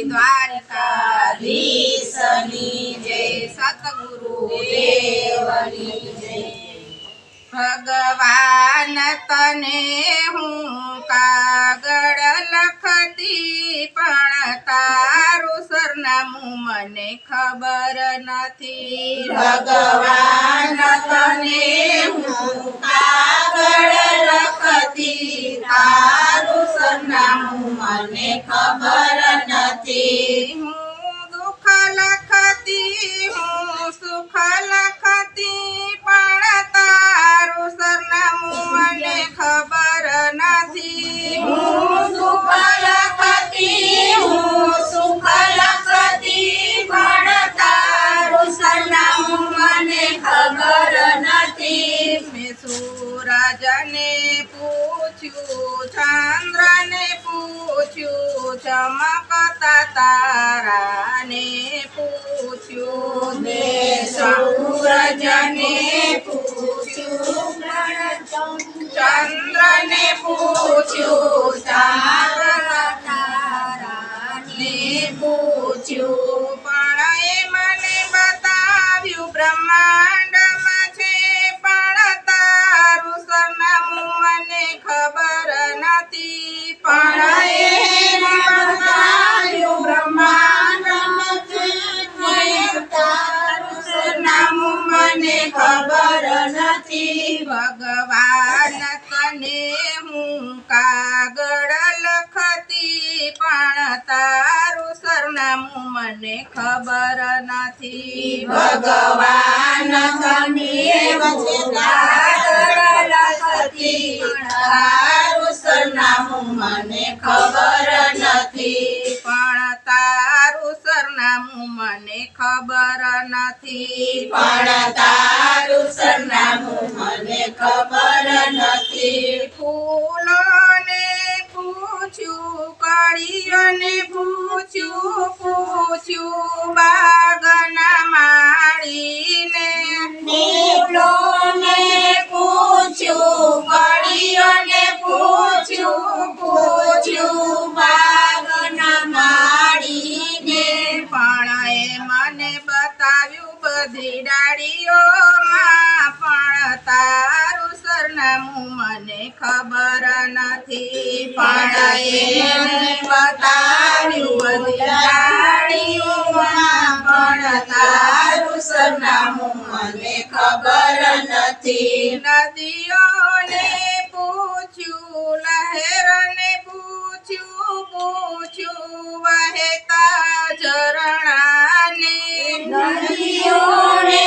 દ્વારકાધીશની જય, સતગુરુ દેવની જય। ભગવાન તને હું કાગળ લખતી, પણ તારું સરનામું મને ખબર નથી। ભગવાન તને હું કાગળ લખતી, તારું સરનામું મને ખબર નથી। હું દુઃખ લખતી, હું સુખ લખતી, પણ તારું સરનામું મને ખબર નથી। હું દુઃખ લખતી, હું સુખ લખતી, પણ તારું સરનામું મને ખબર નથી। મેં સૂરજને પૂછ્યું, ચંદ્રને પૂછ્યું, ચમકતા તારાને પૂછ્યું। મેં સૂરજને પૂછ્યું, ચંદ્રને પૂછ્યું, ચમકતા તારાને પૂછ્યું, પણ એ મને બતાવ્યું બ્રહ્માંડમાં છે, પણ તારું સરનામું મને ખબર નથી। પણ એ બતાવ્યું બ્રહ્માંડમાં છે, તારું સરનામું મને ખબર નથી। ભગવાન તને હું કાગળ લખતી, પણ તારું સરનામું મને ખબર નથી। ભગવાન તને કાગળ લખતી, તારું સરનામું મને ખબર નથી। પણ તારું સરનામું મને ખબર નથી। પણ તારું સરનામું મને ખબર નથી। ફૂલોને પૂછ્યું, કળીઓને પૂછ્યું, પૂછ્યું બાગના માળીને। ફૂલોને પૂછ્યું, કળીઓને પૂછ્યું, પૂછ્યું બાગના માળીને, પણ એ મને બતાવ્યું બધી ડાળીઓમાં, પણ તારું સરનામું મને ખબર નથી। પણ એ મને બતાવ્યું બધી ડાળીઓમાં, પણ તારું સરનામું મને ખબર નથી। નદીઓને પૂછ્યું, લહેરને પૂછ્યું, પૂછ્યું વહેતા ઝરણાને। નદીઓને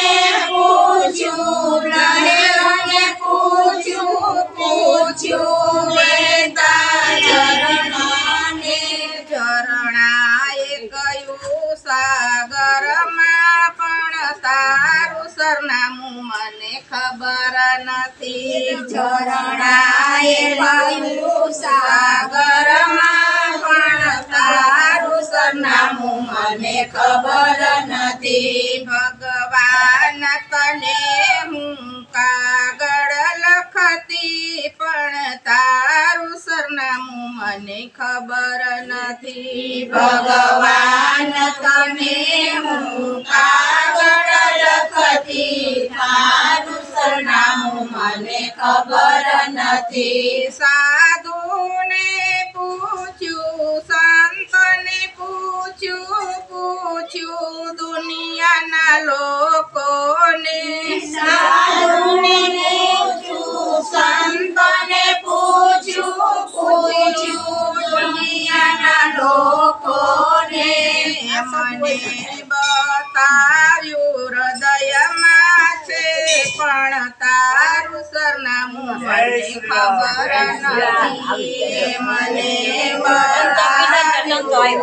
પૂછ્યું, લહેરને પૂછ્યું, પૂછ્યું વહેતા ઝરણાને। ઝરણાએ કહ્યું સાગરમાં, પણ તારું સરનામું મને ખબર નથી। ઝરણાએ કહ્યું સાગરમાં, પણ તારું સરનામું મને ખબર નથી। ભગવાન તને હું કાગળ લખતી, પણ તારું સરનામું મને ખબર નથી। ભગવાન તને હું કાગળ લખતી, તારું સરનામું મને ખબર નથી। સાધુને પૂછ્યું, સંતને પૂછ્યું, પૂછ્યું દુનિયાના લોકોને। સાધુને પૂછ્યું, સંતને પૂછ્યું, પૂછ્યું દુનિયાના લોકોને। મને બતાવ્યું હૃદયમાં છે, પણ તારું સરનામું મને ખબર નથી। મને બતાવ્યું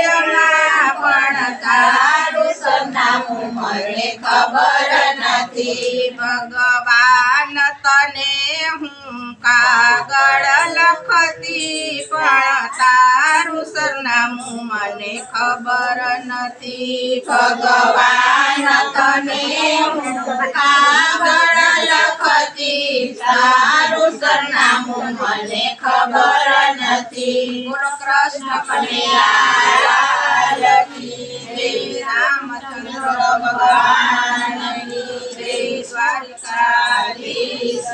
હૃદયમાં, પણ તારું સરનામું મને ખબર નથી। ભગવાન તને હું કાગળ લખતી, પણ તારું સરનામું નામું મને ખબર નથી. ભગવાન તને હું આગળ લખતી, તારું સરનામું મને ખબર નથી. બોલો કૃષ્ણ કનૈયા શ્રી રામચંદ્ર ભગવાન દ્વારિકાધીશ.